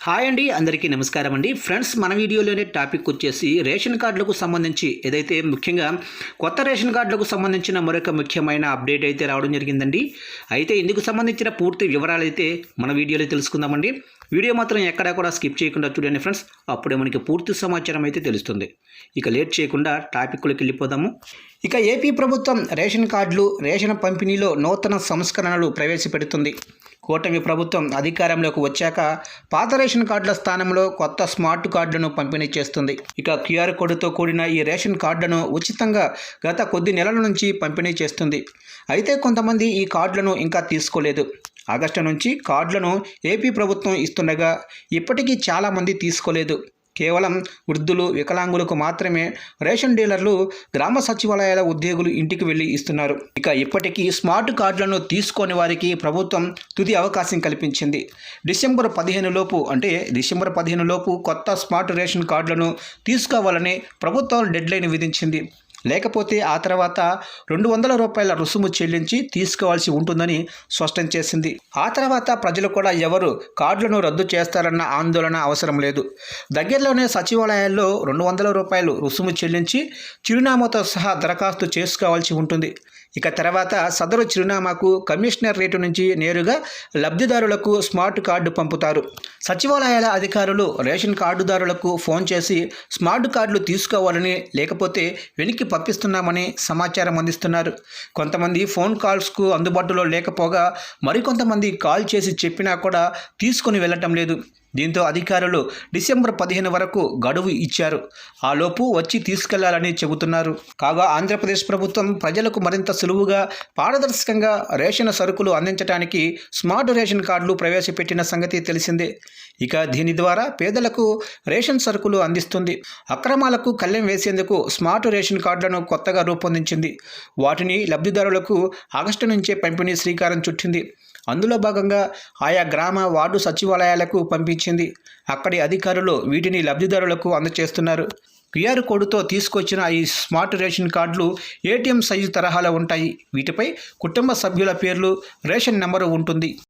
Hi అండి, అందరికీ నమస్కారం అండి. ఫ్రెండ్స్, మన వీడియోలోనే టాపిక్ వచ్చేసి రేషన్ కార్డులకు సంబంధించి ఏదైతే ముఖ్యంగా కొత్త రేషన్ కార్డులకు సంబంధించిన మరొక ముఖ్యమైన అప్డేట్ అయితే రావడం జరిగిందండి. అయితే ఇందుకు సంబంధించిన పూర్తి వివరాలు అయితే మన వీడియోలో తెలుసుకుందామండి. వీడియో మాత్రం ఎక్కడా కూడా స్కిప్ చేయకుండా చూడండి ఫ్రెండ్స్, అప్పుడే మనకి పూర్తి సమాచారం అయితే తెలుస్తుంది. ఇక లేట్ చేయకుండా టాపిక్లోకి వెళ్ళిపోదాము. ఇక ఏపీ ప్రభుత్వం రేషన్ కార్డులు, రేషన్ పంపిణీలో నూతన సంస్కరణలు ప్రవేశపెడుతుంది. కూటమి ప్రభుత్వం అధికారంలోకి వచ్చాక పాత రేషన్ కార్డుల స్థానంలో కొత్త స్మార్ట్ కార్డులను పంపిణీ చేస్తుంది. ఇక క్యూఆర్ కోడ్తో కూడిన ఈ రేషన్ కార్డులను ఉచితంగా గత కొద్ది నెలల నుంచి పంపిణీ చేస్తుంది. అయితే కొంతమంది ఈ కార్డులను ఇంకా తీసుకోలేదు. ఆగస్టు నుంచి కార్డులను ఏపీ ప్రభుత్వం ఇస్తుండగా ఇప్పటికీ చాలామంది తీసుకోలేదు. కేవలం వృద్ధులు, వికలాంగులకు మాత్రమే రేషన్ డీలర్లు, గ్రామ సచివాలయాల ఉద్యోగులు ఇంటికి వెళ్ళి ఇస్తున్నారు. ఇక ఇప్పటికీ స్మార్ట్ కార్డులను తీసుకోని వారికి ప్రభుత్వం తుది అవకాశం కల్పించింది. డిసెంబర్ 15 లోపు కొత్త స్మార్ట్ రేషన్ కార్డులను తీసుకోవాలని ప్రభుత్వం డెడ్లైన్ విధించింది. లేకపోతే ఆ తర్వాత ₹200 రుసుము చెల్లించి తీసుకోవాల్సి ఉంటుందని స్పష్టం చేసింది. ఆ తర్వాత ప్రజలు కూడా ఎవరు కార్డులను రద్దు చేస్తారన్న ఆందోళన అవసరం లేదు. దగ్గరలోనే సచివాలయాల్లో ₹200 రుసుము చెల్లించి చిరునామాతో సహా దరఖాస్తు చేసుకోవాల్సి ఉంటుంది. ఇక తర్వాత సదరు చిరునామాకు కమిషనర్ రేటు నుంచి నేరుగా లబ్ధిదారులకు స్మార్ట్ కార్డు పంపుతారు. సచివాలయాల అధికారులు రేషన్ కార్డుదారులకు ఫోన్ చేసి స్మార్ట్ కార్డులు తీసుకోవాలని, లేకపోతే వెనక్కి పంపిస్తున్నామని సమాచారం అందిస్తున్నారు. కొంతమంది ఫోన్ కాల్స్కు అందుబాటులో లేకపోగా మరికొంతమంది కాల్ చేసి చెప్పినా కూడా తీసుకుని వెళ్ళటం లేదు. దీంతో అధికారులు డిసెంబర్ 15 వరకు గడువు ఇచ్చారు. ఆ లోపు వచ్చి తీసుకెళ్లాలని చెబుతున్నారు. కాగా ఆంధ్రప్రదేశ్ ప్రభుత్వం ప్రజలకు మరింత సులువుగా, పారదర్శకంగా రేషన్ సరుకులు అందించడానికి స్మార్ట్ రేషన్ కార్డులు ప్రవేశపెట్టిన సంగతి తెలిసిందే. ఇక దీని ద్వారా పేదలకు రేషన్ సరుకులు అందిస్తుంది. అక్రమాలకు కళ్ళెం వేసేందుకు స్మార్ట్ రేషన్ కార్డులను కొత్తగా రూపొందించింది. వాటిని లబ్ధిదారులకు ఆగస్టు నుంచే పంపిణీ శ్రీకారం చుట్టింది. అందులో భాగంగా ఆయా గ్రామ, వార్డు సచివాలయాలకు పంపించింది. అక్కడి అధికారులు వీటిని లబ్ధిదారులకు అందజేస్తున్నారు. క్యూఆర్ కోడ్తో తీసుకొచ్చిన ఈ స్మార్ట్ రేషన్ కార్డులు ఏటీఎం సైజు తరహాలో ఉంటాయి. వీటిపై కుటుంబ సభ్యుల పేర్లు, రేషన్ నెంబరు ఉంటుంది.